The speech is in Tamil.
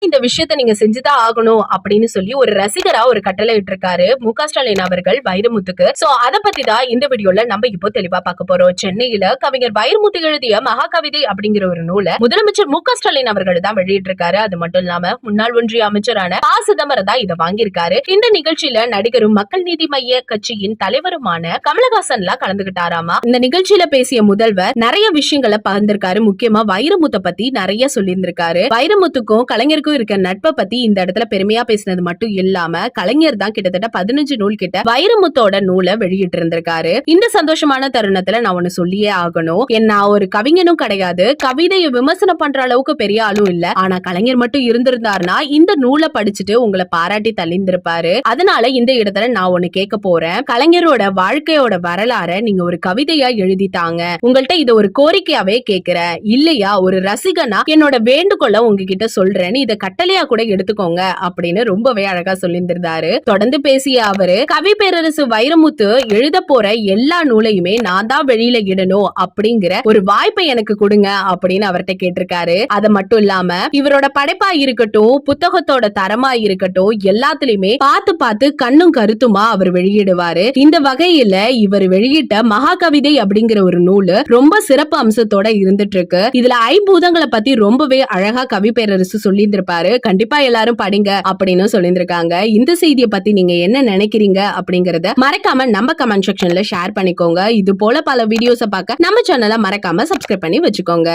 இந்த விஷயத்த நீங்க செஞ்சுதான் ஆகணும் அப்படின்னு சொல்லி ஒரு ரசிகரா ஒரு கட்டளை இட்டிருக்காரு மு.க. ஸ்டாலின் அவர்கள் வைரமுத்துக்கு. சோ அத பத்தி தான் இந்த வீடியோல நம்ம இப்போ தெளிவா பார்க்க போறோம். சென்னையில கவிஞர் வைரமுத்து எழுதிய மகாகவிதை அப்படிங்கிற ஒரு நூலை முதலமைச்சர் மு.க. ஸ்டாலின் அவர்கள் தான் வெளியிட்டிருக்காரு. அது மட்டும் இல்லாம முன்னாள் ஒன்றிய அமைச்சரான ப. சிதம்பரம் தான் இதை வாங்கியிருக்காரு. இந்த நிகழ்ச்சியில நடிகரும் மக்கள் நீதி மைய கட்சியின் தலைவருமான கமலஹாசன் எல்லாம் கலந்துகிட்டாராமா. இந்த நிகழ்ச்சியில பேசிய முதல்வர் நிறைய விஷயங்களை பகிர்ந்திருக்காரு. முக்கியமா வைரமுத்தை பத்தி நிறைய சொல்லியிருந்திருக்காரு. வைரமுத்துக்கும் கலைஞருக்கும் இருக்க நட்பை பத்தி இந்த இடத்துல பெருமையா பேசினது மட்டும் இல்லாம கலைஞர் தான் கிட்டத்தட்ட 15 நூல் கிட்ட வைரமுத்தோட நூலை வெளியிட்டு இருந்திருக்காரு. இந்த சந்தோஷமான தருணத்துல நான் ஒண்ணு சொல்லியே ஆகணும். நான் ஒரு கவிஞனும் கிடையாது, கவிதையை விமர்சனம் பண்ற அளவுக்கு பெரிய ஆளும் இல்ல. ஆனா கலைஞர் மட்டும் இருந்திருந்தாருன்னா இந்த நூலை படிச்சுட்டு உங்களை பாராட்டி தள்ளிந்திருப்பாரு. அதனால இந்த இடத்துல நான் ஒண்ணு கேட்க போறேன். கலைஞரோட வாழ்க்கையோட வரலாற நீங்க ஒரு கவிதையா எழுதிட்டாங்க. உங்கள்ட்ட இத ஒரு கோரிக்கையாவே கேக்குறேன். இல்லையா ஒரு ரசிகனா என்னோட வேண்டுகோளை உங்ககிட்ட சொல்றேன்னு இத கட்டளையா கூட எடுத்துக்கோங்க அப்படின்னு ரொம்பவே அழகா சொல்லியிருந்தாரு. தொடர்ந்து பேசிய அவரு கவி பேரரசு வைரமுத்து எழுத போற எல்லா நூலையுமே நான் தான் வெளியில இடணும் அப்படிங்கிற ஒரு வாய்ப்பை எனக்கு கொடுங்க அப்படின்னு அவர்கிட்ட கேட்டிருக்காரு. அது மட்டும் இல்லாம இவரோட படைப்பா இருக்கட்டும், புத்தகத்தோட தரமா இருக்கட்டும், எல்லாத்துலயுமே பார்த்து பார்த்து கண்ணும் கருத்துமா அவர் வெளியிடுவாரு. இந்த வகையில இவர் வெளியிட்ட மகாகவிதை அப்படிங்கிற ஒரு நூல் ரொம்ப சிறப்பு அம்சத்தோட இருந்துட்டு இருக்கு. இதுல ஐம்பூதங்களை பத்தி ரொம்பவே அழகா கவி பேரரசு சொல்லியிருந்திருப்பாரு. கண்டிப்பா எல்லாரும் படிங்க அப்படின்னு சொல்லியிருந்திருக்காங்க. இந்த செய்தியை பத்தி நீங்க என்ன நினைக்கிறீங்க அப்படிங்கறத மறக்காம நம்ம கமெண்ட் செக்ஷன்ல ஷேர் பண்ணிக்கோங்க. இது போல பல வீடியோஸை பார்க்க நம்ம சேனலை மறக்காம சப்ஸ்கிரைப் பண்ணி வச்சுக்கோங்க.